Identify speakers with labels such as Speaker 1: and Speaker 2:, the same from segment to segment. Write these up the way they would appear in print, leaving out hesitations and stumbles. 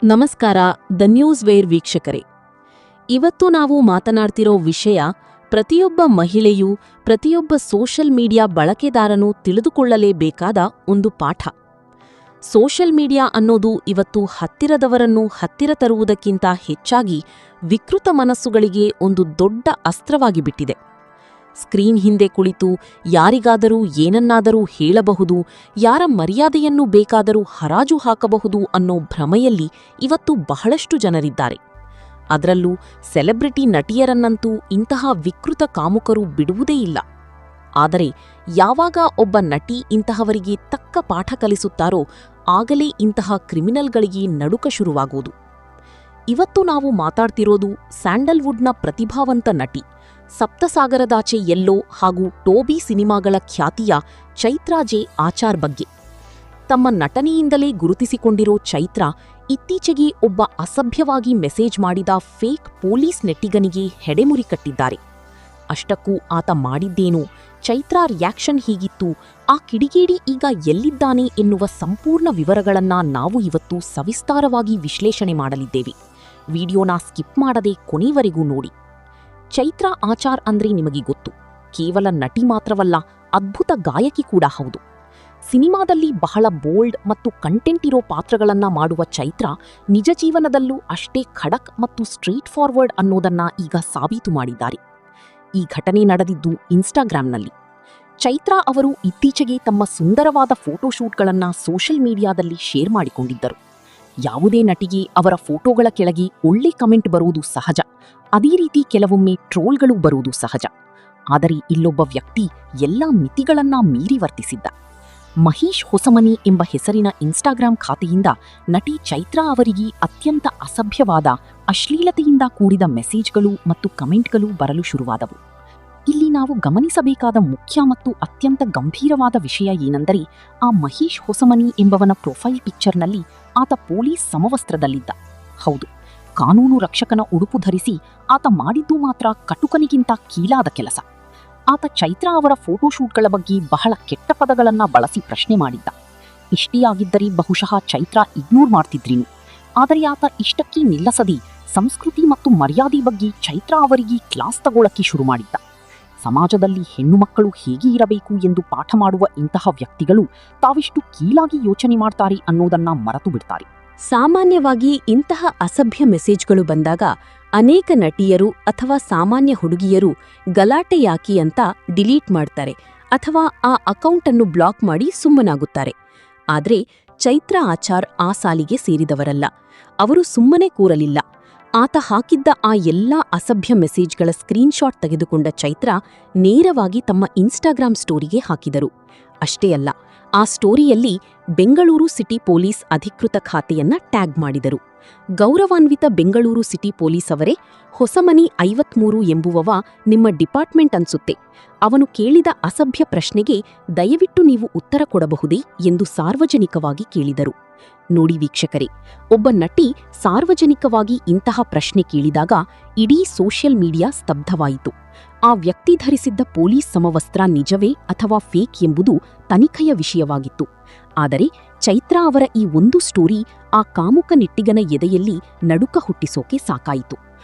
Speaker 1: ನಮಸ್ಕಾರ the news wear ವೀಕ್ಷಕರೇ. ಇವತ್ತು ನಾವು ಮಾತನಾಡ್ತಿರೋ ವಿಷಯ ಪ್ರತಿಯೊಬ್ಬ ಮಹಿಳೆಯೂ ಪ್ರತಿಯೊಬ್ಬ ಸೋಷಲ್ ಮೀಡಿಯಾ ಬಳಕೆದಾರನೂ ತಿಳಿದುಕೊಳ್ಳಲೇಬೇಕಾದ ಒಂದು ಪಾಠ. ಸೋಷಲ್ ಮೀಡಿಯಾ ಅನ್ನೋದು ಇವತ್ತು ಹತ್ತಿರದವರನ್ನು ಹತ್ತಿರ ತರುವುದಕ್ಕಿಂತ ಹೆಚ್ಚಾಗಿ ವಿಕೃತ ಮನಸ್ಸುಗಳಿಗೆ ಒಂದು ದೊಡ್ಡ ಅಸ್ತ್ರವಾಗಿ ಬಿಟ್ಟಿದೆ. ಸ್ಕ್ರೀನ್ ಹಿಂದೆ ಕುಳಿತು ಯಾರಿಗಾದರೂ ಏನನ್ನಾದರೂ ಹೇಳಬಹುದು, ಯಾರ ಮರ್ಯಾದೆಯನ್ನು ಬೇಕಾದರೂ ಹರಾಜು ಹಾಕಬಹುದು ಅನ್ನೋ ಭ್ರಮೆಯಲ್ಲಿ ಇವತ್ತು ಬಹಳಷ್ಟು ಜನರಿದ್ದಾರೆ. ಅದರಲ್ಲೂ ಸೆಲೆಬ್ರಿಟಿ ನಟಿಯರನ್ನಂತೂ ಇಂತಹ ವಿಕೃತ ಕಾಮುಕರು ಬಿಡುವುದೇ ಇಲ್ಲ. ಆದರೆ ಯಾವಾಗ ಒಬ್ಬ ನಟಿ ಇಂತಹವರಿಗೆ ತಕ್ಕ ಪಾಠ ಕಲಿಸುತ್ತಾರೋ ಆಗಲೇ ಇಂತಹ ಕ್ರಿಮಿನಲ್ಗಳಿಗೆ ನಡುಕ ಶುರುವಾಗುವುದು. ಇವತ್ತು ನಾವು ಮಾತಾಡ್ತಿರೋದು ಸ್ಯಾಂಡಲ್ವುಡ್ನ ಪ್ರತಿಭಾವಂತ ನಟಿ, ಸಪ್ತಸಾಗರದಾಚೆ ಎಲ್ಲೋ ಹಾಗೂ ಟೋಬಿ ಸಿನಿಮಾಗಳ ಖ್ಯಾತಿಯ ಚೈತ್ರಾ ಜೆ ಆಚಾರ್ ಬಗ್ಗೆ. ತಮ್ಮ ನಟನೆಯಿಂದಲೇ ಗುರುತಿಸಿಕೊಂಡಿರೋ ಚೈತ್ರಾ ಇತ್ತೀಚೆಗೆ ಒಬ್ಬ ಅಸಭ್ಯವಾಗಿ ಮೆಸೇಜ್ ಮಾಡಿದ ಫೇಕ್ ಪೊಲೀಸ್ ನೆಟ್ಟಿಗನಿಗೆ ಹೆಡೆಮುರಿ ಕಟ್ಟಿದ್ದಾರೆ. ಅಷ್ಟಕ್ಕೂ ಆತ ಮಾಡಿದ್ದೇನು, ಚೈತ್ರಾ ರಿಯಾಕ್ಷನ್ ಹೀಗಿತ್ತು, ಆ ಕಿಡಿಗೇಡಿ ಈಗ ಎಲ್ಲಿದ್ದಾನೆ ಎನ್ನುವ ಸಂಪೂರ್ಣ ವಿವರಗಳನ್ನ ನಾವು ಇವತ್ತು ಸವಿಸ್ತಾರವಾಗಿ ವಿಶ್ಲೇಷಣೆ ಮಾಡಲಿದ್ದೇವೆ. ವಿಡಿಯೋನ ಸ್ಕಿಪ್ ಮಾಡದೆ ಕೊನೆವರೆಗೂ ನೋಡಿ. ಚೈತ್ರಾ ಆಚಾರ್ ಅಂದ್ರೆ ನಿಮಗೆ ಗೊತ್ತು, ಕೇವಲ ನಟಿ ಮಾತ್ರವಲ್ಲ, ಅದ್ಭುತ ಗಾಯಕಿ ಕೂಡ ಹೌದು. ಸಿನಿಮಾದಲ್ಲಿ ಬಹಳ ಬೋಲ್ಡ್ ಮತ್ತು ಕಂಟೆಂಟ್ ಇರೋ ಪಾತ್ರಗಳನ್ನ ಮಾಡುವ ಚೈತ್ರಾ ನಿಜ ಜೀವನದಲ್ಲೂ ಅಷ್ಟೇ ಖಡಕ್ ಮತ್ತು ಸ್ಟ್ರೇಟ್ ಫಾರ್ವರ್ಡ್ ಅನ್ನೋದನ್ನ ಈಗ ಸಾಬೀತು ಮಾಡಿದ್ದಾರೆ. ಈ ಘಟನೆ ನಡೆದಿದ್ದು ಇನ್ಸ್ಟಾಗ್ರಾಂನಲ್ಲಿ. ಚೈತ್ರಾ ಅವರು ಇತ್ತೀಚೆಗೆ ತಮ್ಮ ಸುಂದರವಾದ ಫೋಟೋಶೂಟ್ಗಳನ್ನ ಸೋಷಲ್ ಮೀಡಿಯಾದಲ್ಲಿ ಶೇರ್ ಮಾಡಿಕೊಂಡಿದ್ದರು. ಯಾವುದೇ ನಟಿಗೆ ಅವರ ಫೋಟೋಗಳ ಕೆಳಗೆ ಒಳ್ಳೆ ಕಮೆಂಟ್ ಬರುವುದು ಸಹಜ, ಅದೇ ರೀತಿ ಕೆಲವೊಮ್ಮೆ ಟ್ರೋಲ್ಗಳು ಬರುವುದು ಸಹಜ. ಆದರೆ ಇಲ್ಲೊಬ್ಬ ವ್ಯಕ್ತಿ ಎಲ್ಲಾ ಮಿತಿಗಳನ್ನ ಮೀರಿ ವರ್ತಿಸಿದ್ದ. ಮಹೇಶ್ ಹೊಸಮನಿ ಎಂಬ ಹೆಸರಿನ ಇನ್ಸ್ಟಾಗ್ರಾಂ ಖಾತೆಯಿಂದ ನಟಿ ಚೈತ್ರಾ ಅವರಿಗೆ ಅತ್ಯಂತ ಅಸಭ್ಯವಾದ, ಅಶ್ಲೀಲತೆಯಿಂದ ಕೂಡಿದ ಮೆಸೇಜ್ಗಳು ಮತ್ತು ಕಮೆಂಟ್ಗಳು ಬರಲು ಶುರುವಾದವು. ಇಲ್ಲಿ ನಾವು ಗಮನಿಸಬೇಕಾದ ಮುಖ್ಯ ಮತ್ತು ಅತ್ಯಂತ ಗಂಭೀರವಾದ ವಿಷಯ ಏನೆಂದರೆ, ಆ ಮಹೇಶ್ ಹೊಸಮನಿ ಎಂಬವನ ಪ್ರೊಫೈಲ್ ಪಿಕ್ಚರ್ನಲ್ಲಿ ಆತ ಪೊಲೀಸ್ ಸಮವಸ್ತ್ರದಲ್ಲಿದ್ದ. ಹೌದು, ಕಾನೂನು ರಕ್ಷಕನ ಉಡುಪು ಧರಿಸಿ ಆತ ಮಾಡಿದ್ದು ಮಾತ್ರ ಕಟುಕನಿಗಿಂತ ಕೀಳಾದ ಕೆಲಸ. ಆತ ಚೈತ್ರಾ ಅವರ ಫೋಟೋಶೂಟ್ಗಳ ಬಗ್ಗೆ ಬಹಳ ಕೆಟ್ಟ ಪದಗಳನ್ನ ಬಳಸಿ ಪ್ರಶ್ನೆ ಮಾಡಿದ್ದ. ಇಷ್ಟೇ ಆಗಿದ್ದರೆ ಬಹುಶಃ ಚೈತ್ರಾ ಇಗ್ನೋರ್ ಮಾಡ್ತಿದ್ರೇನು. ಆದರೆ ಆತ ಇಷ್ಟಕ್ಕೆ ನಿಲ್ಲಸದೆ ಸಂಸ್ಕೃತಿ ಮತ್ತು ಮರ್ಯಾದೆ ಬಗ್ಗೆ ಚೈತ್ರಾ ಅವರಿಗೆ ಕ್ಲಾಸ್ ತಗೊಳ್ಳಕ್ಕೆ ಶುರು ಮಾಡಿದ್ದ. ಸಮಾಜದಲ್ಲಿ ಹೆಣ್ಣು ಮಕ್ಕಳು ಹೇಗೆ ಇರಬೇಕು ಎಂದು ಪಾಠ ಮಾಡುವ ಇಂತಹ ವ್ಯಕ್ತಿಗಳು ತಾವಿಷ್ಟು ಕೀಳಾಗಿ ಯೋಚನೆ ಮಾಡ್ತಾರೆ ಅನ್ನೋದನ್ನ ಮರೆತು ಬಿಡ್ತಾರೆ.
Speaker 2: ಸಾಮಾನ್ಯವಾಗಿ ಇಂತಹ ಅಸಭ್ಯ ಮೆಸೇಜ್ಗಳು ಬಂದಾಗ ಅನೇಕ ನಟಿಯರು ಅಥವಾ ಸಾಮಾನ್ಯ ಹುಡುಗಿಯರು ಗಲಾಟೆ ಯಾಕಿ ಅಂತ ಡಿಲೀಟ್ ಮಾಡ್ತಾರೆ ಅಥವಾ ಆ ಅಕೌಂಟನ್ನು ಬ್ಲಾಕ್ ಮಾಡಿ ಸುಮ್ಮನಾಗುತ್ತಾರೆ. ಆದ್ರೆ ಚೈತ್ರಾ ಆಚಾರ್ ಆ ಸಾಲಿಗೆ ಸೇರಿದವರಲ್ಲ. ಅವರು ಸುಮ್ಮನೆ ಕೂರಲಿಲ್ಲ. ಆತ ಹಾಕಿದ್ದ ಆ ಎಲ್ಲಾ ಅಸಭ್ಯ ಮೆಸೇಜ್ಗಳ ಸ್ಕ್ರೀನ್ಶಾಟ್ ತೆಗೆದುಕೊಂಡ ಚೈತ್ರಾ ನೇರವಾಗಿ ತಮ್ಮ ಇನ್ಸ್ಟಾಗ್ರಾಂ ಸ್ಟೋರಿಗೆ ಹಾಕಿದರು. ಅಷ್ಟೇ ಅಲ್ಲ, ಆ ಸ್ಟೋರಿಯಲ್ಲಿ ಬೆಂಗಳೂರು ಸಿಟಿ ಪೊಲೀಸ್ ಅಧಿಕೃತ ಖಾತೆಯನ್ನ ಟ್ಯಾಗ್ ಮಾಡಿದರು. ಗೌರವಾನ್ವಿತ ಬೆಂಗಳೂರು ಸಿಟಿ ಪೊಲೀಸ್ ಅವರೇ, ಹೊಸಮನಿ 53 ಎಂಬುವವ ನಿಮ್ಮ ಡಿಪಾರ್ಟ್ಮೆಂಟ್ ಅನ್ಸುತ್ತೆ. ಅವನು ಕೇಳಿದ ಅಸಭ್ಯ ಪ್ರಶ್ನೆಗೆ ದಯವಿಟ್ಟು ನೀವು ಉತ್ತರ ಕೊಡಬಹುದೇ ಎಂದು ಸಾರ್ವಜನಿಕವಾಗಿ ಕೇಳಿದರು. ನೋಡಿ ವೀಕ್ಷಕರೇ, ಒಬ್ಬ ನಟಿ ಸಾರ್ವಜನಿಕವಾಗಿ ಇಂತಹ ಪ್ರಶ್ನೆ ಕೇಳಿದಾಗ ಇಡೀ ಸೋಷಿಯಲ್ ಮೀಡಿಯಾ ಸ್ತಬ್ಧವಾಯಿತು. ಆ ವ್ಯಕ್ತಿ ಧರಿಸಿದ್ದ ಪೊಲೀಸ್ ಸಮವಸ್ತ್ರ ನಿಜವೇ ಅಥವಾ ಫೇಕ್ ಎಂಬುದು ತನಿಖೆಯ ವಿಷಯವಾಗಿತ್ತು. ಆದರೆ ಚೈತ್ರಾ ಅವರ ಈ ಒಂದು ಸ್ಟೋರಿ ಆ ಕಾಮುಕ ನೆಟ್ಟಿಗನ ಎದೆಯಲ್ಲಿ ನಡುಕ ಹುಟ್ಟಿಸೋಕೆ ಸಾಕಾಯಿತು.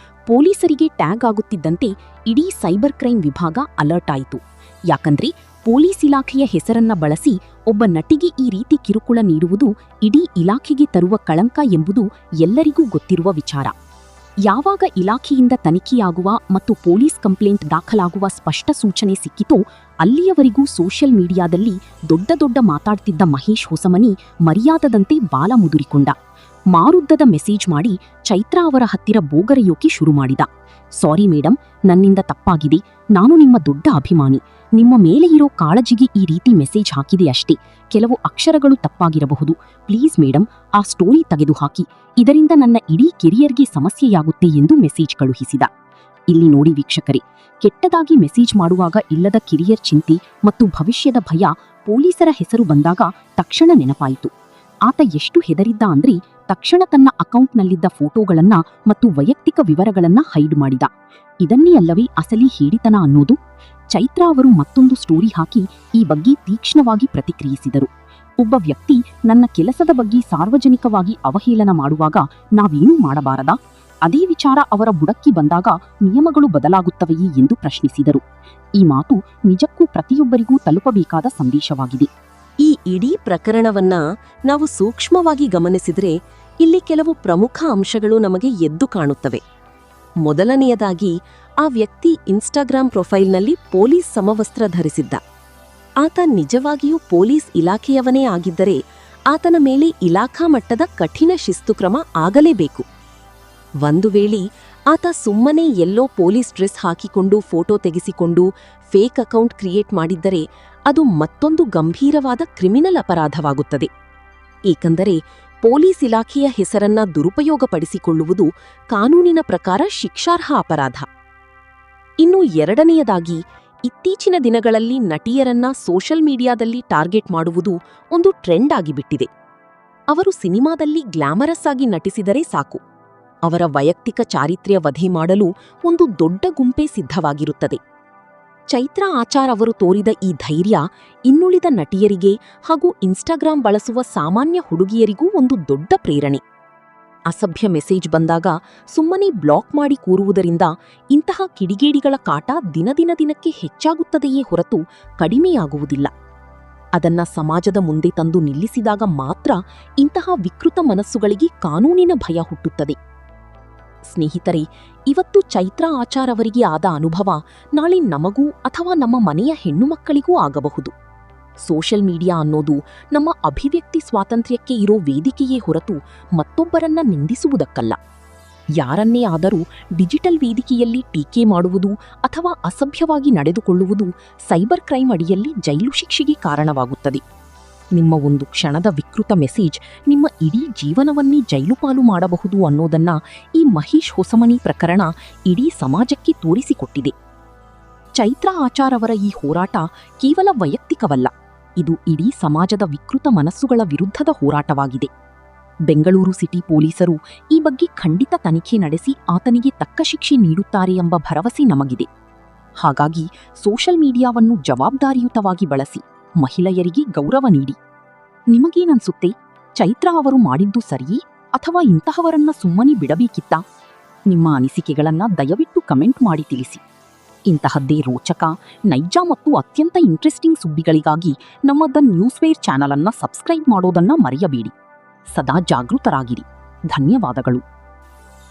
Speaker 2: ಪೊಲೀಸರಿಗೆ ಟ್ಯಾಗ್ ಆಗುತ್ತಿದ್ದಂತೆ ಇಡೀ ಸೈಬರ್ ಕ್ರೈಮ್ ವಿಭಾಗ ಅಲರ್ಟ್ ಆಯಿತು. ಯಾಕಂದ್ರೆ ಪೊಲೀಸ್ ಇಲಾಖೆಯ ಹೆಸರನ್ನ ಬಳಸಿ ಒಬ್ಬ ನಟಿಗೆ ಈ ರೀತಿ ಕಿರುಕುಳ ನೀಡುವುದು ಇಡೀ ಇಲಾಖೆಗೆ ತರುವ ಕಳಂಕ ಎಂಬುದು ಎಲ್ಲರಿಗೂ ಗೊತ್ತಿರುವ ವಿಚಾರ. ಯಾವಾಗ ಇಲಾಖೆಯಿಂದ ತನಿಖೆಯಾಗುವ ಮತ್ತು ಪೊಲೀಸ್ ಕಂಪ್ಲೇಂಟ್ ದಾಖಲಾಗುವ ಸ್ಪಷ್ಟ ಸೂಚನೆ ಸಿಕ್ಕಿತೋ ಅಲ್ಲಿಯವರೆಗೂ ಸೋಷಿಯಲ್ ಮೀಡಿಯಾದಲ್ಲಿ ದೊಡ್ಡ ದೊಡ್ಡ ಮಾತಾಡ್ತಿದ್ದ ಮಹೇಶ್ ಹೊಸಮನಿ ಮರ್ಯಾದದಂತೆ ಬಾಲ ಮುದುರಿಕೊಂಡ. ಮಾರುದ್ದದ ಮೆಸೇಜ್ ಮಾಡಿ ಚೈತ್ರಾ ಅವರ ಹತ್ತಿರ ಬೋಗರೆಯೋಕೆ ಶುರು ಮಾಡಿದ. ಸಾರಿ ಮೇಡಮ್, ನನ್ನಿಂದ ತಪ್ಪಾಗಿದೆ. ನಾನು ನಿಮ್ಮ ದೊಡ್ಡ ಅಭಿಮಾನಿ. ನಿಮ್ಮ ಮೇಲೆ ಇರೋ ಕಾಳಜಿಗೆ ಈ ರೀತಿ ಮೆಸೇಜ್ ಹಾಕಿದೆ ಅಷ್ಟೇ. ಕೆಲವು ಅಕ್ಷರಗಳು ತಪ್ಪಾಗಿರಬಹುದು. ಪ್ಲೀಸ್ ಮೇಡಮ್, ಆ ಸ್ಟೋರಿ ತೆಗೆದುಹಾಕಿ. ಇದರಿಂದ ನನ್ನ ಇಡೀ ಕೆರಿಯರ್ಗೆ ಸಮಸ್ಯೆಯಾಗುತ್ತೆ ಎಂದು ಮೆಸೇಜ್ ಕಳುಹಿಸಿದ. ಇಲ್ಲಿ ನೋಡಿ ವೀಕ್ಷಕರೇ, ಕೆಟ್ಟದಾಗಿ ಮೆಸೇಜ್ ಮಾಡುವಾಗ ಇಲ್ಲದ ಕೆರಿಯರ್ ಚಿಂತೆ ಮತ್ತು ಭವಿಷ್ಯದ ಭಯ ಪೊಲೀಸರ ಹೆಸರು ಬಂದಾಗ ತಕ್ಷಣ ನೆನಪಾಯಿತು. ಆತ ಎಷ್ಟು ಹೆದರಿದ್ದ ಅಂದ್ರೆ ತಕ್ಷಣ ತನ್ನ ಅಕೌಂಟ್ನಲ್ಲಿದ್ದ ಫೋಟೋಗಳನ್ನ ಮತ್ತು ವೈಯಕ್ತಿಕ ವಿವರಗಳನ್ನ ಹೈಡ್ ಮಾಡಿದ. ಇದನ್ನೇ ಅಲ್ಲವೇ ಅಸಲಿ ಹೇಡಿತನ ಅನ್ನೋದು. ಚೈತ್ರಾ ಅವರು ಮತ್ತೊಂದು ಸ್ಟೋರಿ ಹಾಕಿ ಈ ಬಗ್ಗೆ ತೀಕ್ಷ್ಣವಾಗಿ ಪ್ರತಿಕ್ರಿಯಿಸಿದರು.
Speaker 3: ಒಬ್ಬ ವ್ಯಕ್ತಿ ನನ್ನ ಕೆಲಸದ ಬಗ್ಗೆ ಸಾರ್ವಜನಿಕವಾಗಿ ಅವಹೇಳನ ಮಾಡುವಾಗ ನಾವೇನೂ ಮಾಡಬಾರದಾ? ಅದೇ ವಿಚಾರ ಅವರ ಬುಡಕ್ಕೆ ಬಂದಾಗ ನಿಯಮಗಳು ಬದಲಾಗುತ್ತವೆಯೇ ಎಂದು ಪ್ರಶ್ನಿಸಿದರು. ಈ ಮಾತು ನಿಜಕ್ಕೂ ಪ್ರತಿಯೊಬ್ಬರಿಗೂ ತಲುಪಬೇಕಾದ ಸಂದೇಶವಾಗಿದೆ.
Speaker 1: ಈ ಇಡೀ ಪ್ರಕರಣವನ್ನ ನಾವು ಸೂಕ್ಷ್ಮವಾಗಿ ಗಮನಿಸಿದರೆ ಇಲ್ಲಿ ಕೆಲವು ಪ್ರಮುಖ ಅಂಶಗಳು ನಮಗೆ ಎದ್ದು ಕಾಣುತ್ತವೆ. ಮೊದಲನೆಯದಾಗಿ, ಆ ವ್ಯಕ್ತಿ ಇನ್ಸ್ಟಾಗ್ರಾಂ ಪ್ರೊಫೈಲ್ನಲ್ಲಿ ಪೊಲೀಸ್ ಸಮವಸ್ತ್ರ ಧರಿಸಿದ್ದ. ಆತ ನಿಜವಾಗಿಯೂ ಪೊಲೀಸ್ ಇಲಾಖೆಯವನೇ ಆಗಿದ್ದರೆ ಆತನ ಮೇಲೆ ಇಲಾಖಾ ಮಟ್ಟದ ಕಠಿಣ ಶಿಸ್ತು ಕ್ರಮ ಆಗಲೇಬೇಕು. ಒಂದು ವೇಳೆ ಆತ ಸುಮ್ಮನೆ ಎಲ್ಲೋ ಪೊಲೀಸ್ ಡ್ರೆಸ್ ಹಾಕಿಕೊಂಡು ಫೋಟೋ ತೆಗೆಸಿಕೊಂಡು ಫೇಕ್ ಅಕೌಂಟ್ ಕ್ರಿಯೇಟ್ ಮಾಡಿದ್ದರೆ ಅದು ಮತ್ತೊಂದು ಗಂಭೀರವಾದ ಕ್ರಿಮಿನಲ್ ಅಪರಾಧವಾಗುತ್ತದೆ. ಏಕೆಂದರೆ ಪೊಲೀಸ್ ಇಲಾಖೆಯ ಹೆಸರನ್ನ ದುರುಪಯೋಗಪಡಿಸಿಕೊಳ್ಳುವುದು ಕಾನೂನಿನ ಪ್ರಕಾರ ಶಿಕ್ಷಾರ್ಹ ಅಪರಾಧ. ಇನ್ನು ಎರಡನೆಯದಾಗಿ, ಇತ್ತೀಚಿನ ದಿನಗಳಲ್ಲಿ ನಟಿಯರನ್ನ ಸೋಷಲ್ ಮೀಡಿಯಾದಲ್ಲಿ ಟಾರ್ಗೆಟ್ ಮಾಡುವುದು ಒಂದು ಟ್ರೆಂಡ್ ಆಗಿಬಿಟ್ಟಿದೆ. ಅವರು ಸಿನಿಮಾದಲ್ಲಿ ಗ್ಲಾಮರಸ್ ಆಗಿ ನಟಿಸಿದರೆ ಸಾಕು, ಅವರ ವೈಯಕ್ತಿಕ ಚಾರಿತ್ರ್ಯ ವಧೆ ಮಾಡಲು ಒಂದು ದೊಡ್ಡ ಗುಂಪೇ ಸಿದ್ಧವಾಗಿರುತ್ತದೆ. ಚೈತ್ರಾ ಆಚಾರ್ ಅವರು ತೋರಿದ ಈ ಧೈರ್ಯ ಇನ್ನುಳಿದ ನಟಿಯರಿಗೆ ಹಾಗೂ ಇನ್ಸ್ಟಾಗ್ರಾಂ ಬಳಸುವ ಸಾಮಾನ್ಯ ಹುಡುಗಿಯರಿಗೂ ಒಂದು ದೊಡ್ಡ ಪ್ರೇರಣೆ. ಅಸಭ್ಯ ಮೆಸೇಜ್ ಬಂದಾಗ ಸುಮ್ಮನೆ ಬ್ಲಾಕ್ ಮಾಡಿ ಕೂರುವುದರಿಂದ ಇಂತಹ ಕಿಡಿಗೇಡಿಗಳ ಕಾಟ ದಿನದಿನಕ್ಕೆ ಹೆಚ್ಚಾಗುತ್ತದೆಯೇ ಹೊರತು ಕಡಿಮೆಯಾಗುವುದಿಲ್ಲ. ಅದನ್ನ ಸಮಾಜದ ಮುಂದೆ ತಂದು ನಿಲ್ಲಿಸಿದಾಗ ಮಾತ್ರ ಇಂತಹ ವಿಕೃತ ಮನಸ್ಸುಗಳಿಗೆ ಕಾನೂನಿನ ಭಯ ಹುಟ್ಟುತ್ತದೆ. ಸ್ನೇಹಿತರೆ, ಇವತ್ತು ಚೈತ್ರಾ ಆಚಾರ್ ಅವರಿಗೆ ಆದ ಅನುಭವ ನಾಳೆ ನಮಗೂ ಅಥವಾ ನಮ್ಮ ಮನೆಯ ಹೆಣ್ಣುಮಕ್ಕಳಿಗೂ ಆಗಬಹುದು. ಸೋಷಲ್ ಮೀಡಿಯಾ ಅನ್ನೋದು ನಮ್ಮ ಅಭಿವ್ಯಕ್ತಿ ಸ್ವಾತಂತ್ರ್ಯಕ್ಕೆ ಇರೋ ವೇದಿಕೆಯೇ ಹೊರತು ಮತ್ತೊಬ್ಬರನ್ನ ನಿಂದಿಸುವುದಕ್ಕಲ್ಲ. ಯಾರನ್ನೇ ಆದರೂ ಡಿಜಿಟಲ್ ವೇದಿಕೆಯಲ್ಲಿ ಟೀಕೆ ಮಾಡುವುದು ಅಥವಾ ಅಸಭ್ಯವಾಗಿ ನಡೆದುಕೊಳ್ಳುವುದು ಸೈಬರ್ ಕ್ರೈಮ್ ಅಡಿಯಲ್ಲಿ ಜೈಲು ಶಿಕ್ಷೆಗೆ ಕಾರಣವಾಗುತ್ತದೆ. ನಿಮ್ಮ ಒಂದು ಕ್ಷಣದ ವಿಕೃತ ಮೆಸೇಜ್ ನಿಮ್ಮ ಇಡೀ ಜೀವನವನ್ನೇ ಜೈಲುಪಾಲು ಮಾಡಬಹುದು ಅನ್ನೋದನ್ನ ಈ ಮಹೇಶ್ ಹೊಸಮನಿ ಪ್ರಕರಣ ಇಡೀ ಸಮಾಜಕ್ಕೆ ತೋರಿಸಿಕೊಟ್ಟಿದೆ. ಚೈತ್ರಾ ಆಚಾರ್ ಅವರ ಈ ಹೋರಾಟ ಕೇವಲ ವೈಯಕ್ತಿಕವಲ್ಲ, ಇದು ಇಡೀ ಸಮಾಜದ ವಿಕೃತ ಮನಸ್ಸುಗಳ ವಿರುದ್ಧದ ಹೋರಾಟವಾಗಿದೆ. ಬೆಂಗಳೂರು ಸಿಟಿ ಪೊಲೀಸರು ಈ ಬಗ್ಗೆ ಖಂಡಿತ ತನಿಖೆ ನಡೆಸಿ ಆತನಿಗೆ ತಕ್ಕ ಶಿಕ್ಷೆ ನೀಡುತ್ತಾರೆ ಎಂಬ ಭರವಸೆ ನಮಗಿದೆ. ಹಾಗಾಗಿ ಸೋಷಲ್ ಮೀಡಿಯಾವನ್ನು ಜವಾಬ್ದಾರಿಯುತವಾಗಿ ಬಳಸಿ ಮಹಿಳೆಯರಿಗೆ ಗೌರವ ನೀಡಿ. ನಿಮಗೇನನ್ಸುತ್ತೆ? ಚೈತ್ರಾ ಅವರು ಮಾಡಿದ್ದು ಸರಿಯೇ ಅಥವಾ ಇಂತಹವರನ್ನ ಸುಮ್ಮನೆ ಬಿಡಬೇಕಿತ್ತಾ? ನಿಮ್ಮ ಅನಿಸಿಕೆಗಳನ್ನ ದಯವಿಟ್ಟು ಕಮೆಂಟ್ ಮಾಡಿ ತಿಳಿಸಿ. ಇಂತಹದ್ದೇ ರೋಚಕ, ನೈಜ ಮತ್ತು ಅತ್ಯಂತ ಇಂಟ್ರೆಸ್ಟಿಂಗ್ ಸುದ್ದಿಗಳಿಗಾಗಿ ನಮ್ಮ ದ ನ್ಯೂಸ್ ವೇರ್ ಚಾನಲ್ ಅನ್ನ ಸಬ್ಸ್ಕ್ರೈಬ್ ಮಾಡೋದನ್ನ ಮರೆಯಬೇಡಿ. ಸದಾ ಜಾಗೃತರಾಗಿರಿ. ಧನ್ಯವಾದಗಳು.